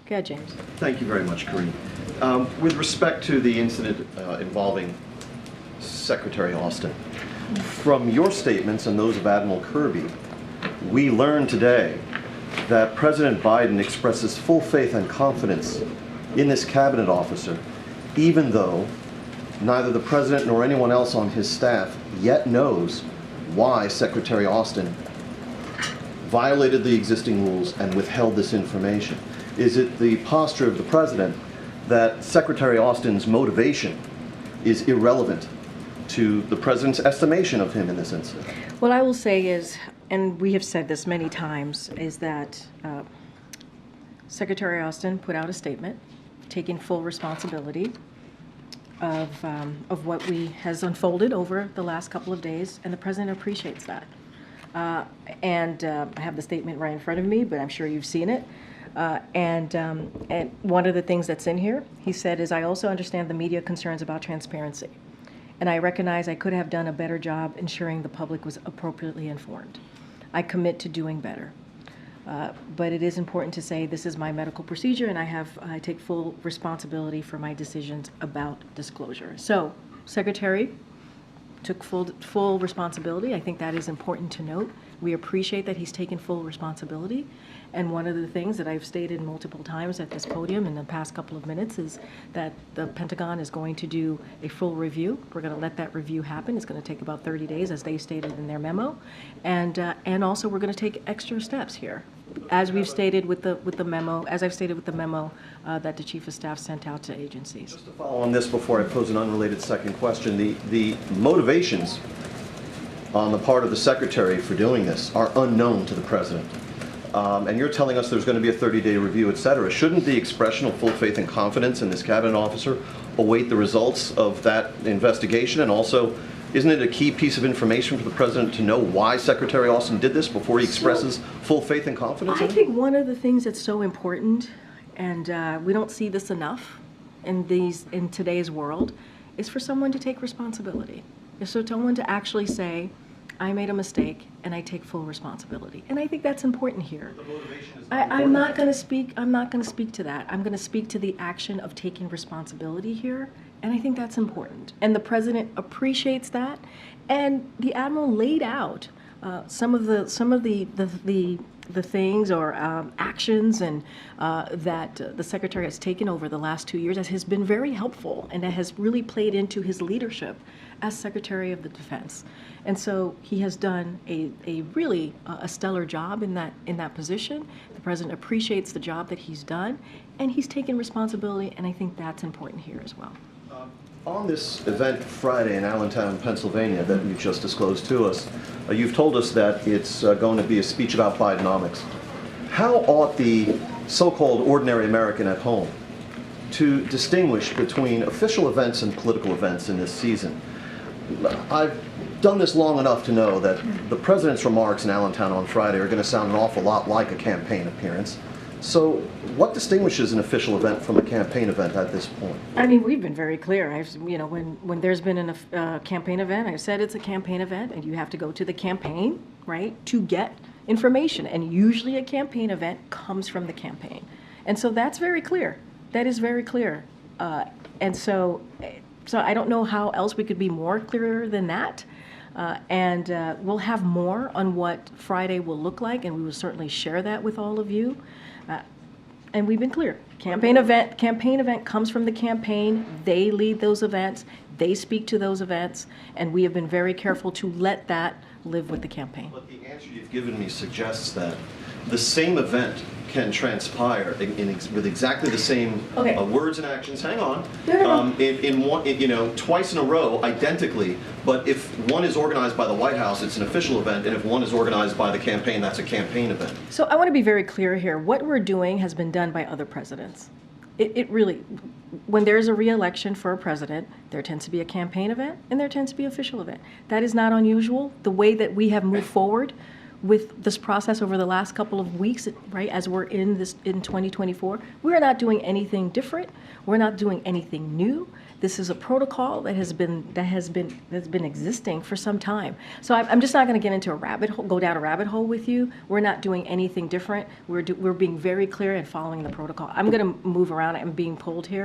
Go ahead, James. Thank you very much, Corinne. With respect to the incident involving Secretary Austin, from your statements and those of Admiral Kirby, we learned today that President Biden expresses full faith and confidence in this cabinet officer, even though neither the president nor anyone else on his staff yet knows why Secretary Austin violated the existing rules and withheld this information. Is it the posture of the president that Secretary Austin's motivation is irrelevant to the president's estimation of him in this incident? What I will say is, and we have said this many times, is that Secretary Austin put out a statement taking full responsibility of what has unfolded over the last couple of days, and the president appreciates that. I have the statement right in front of me, but I'm sure you've seen it. And one of the things that's in here, he said, is I also understand the media concerns about transparency. And I recognize I could have done a better job ensuring the public was appropriately informed. I commit to doing better. But it is important to say this is my medical procedure, and I take full responsibility for my decisions about disclosure. So, Secretary took full responsibility. I think that is important to note. We appreciate that he's taken full responsibility. And one of the things that I've stated multiple times at this podium in the past couple of minutes is that the Pentagon is going to do a full review. We're going to let that review happen. It's going to take about 30 days, as they stated in their memo. And also we're going to take extra steps here, as we've stated with the memo, as I've stated with the memo that the Chief of Staff sent out to agencies. Just to follow on this before I pose an unrelated second question, the motivations on the part of the Secretary for doing this are unknown to the President. And you're telling us there's going to be a 30-day review, et cetera. Shouldn't the expression of full faith and confidence in this cabinet officer await the results of that investigation? And also, isn't it a key piece of information for the President to know why Secretary Austin did this before he expresses full faith and confidence? I think one of the things that's so important, and we don't see this enough in today's world, is for someone to take responsibility. Is for someone to actually say, I made a mistake and I take full responsibility. And I think that's important here. I'm not going to speak to that. I'm going to speak to the action of taking responsibility here. And I think that's important. And the president appreciates that. And the admiral laid out some of the things or actions and that the secretary has taken over the last 2 years, that has been very helpful and that has really played into his leadership as Secretary of the Defense. And so he has done a really stellar job in that position. The president appreciates the job that he's done, and he's taken responsibility, and I think that's important here as well. On this event Friday in Allentown, Pennsylvania, that you just disclosed to us, you've told us that it's going to be a speech about Bidenomics. How ought the so-called ordinary American at home to distinguish between official events and political events in this season? I've done this long enough to know that the president's remarks in Allentown on Friday are going to sound an awful lot like a campaign appearance. So what distinguishes an official event from a campaign event at this point? I mean, we've been very clear. When there's been a campaign event, I've said it's a campaign event, and you have to go to the campaign, right, to get information. And usually a campaign event comes from the campaign. And so that's very clear. That is very clear. And so I don't know how else we could be more clearer than that. We'll have more on what Friday will look like, and we will certainly share that with all of you. And we've been clear. Campaign event comes from the campaign. They lead those events. They speak to those events. And we have been very careful to let that live with the campaign. But the answer you've given me suggests that the same event can transpire with exactly the same words and actions. Hang on, twice in a row, identically. But if one is organized by the White House, it's an official event, and if one is organized by the campaign, that's a campaign event. So I want to be very clear here. What we're doing has been done by other presidents. It really, when there's a re-election for a president, there tends to be a campaign event and there tends to be an official event. That is not unusual. The way that we have moved forward with this process over the last couple of weeks, right, as we're in 2024. We're not doing anything different. We're not doing anything new. This is a protocol that has been existing for some time. So I'm just not going to get into go down a rabbit hole with you. We're not doing anything different. We're being very clear and following the protocol. I'm going to move around. I'm being pulled here.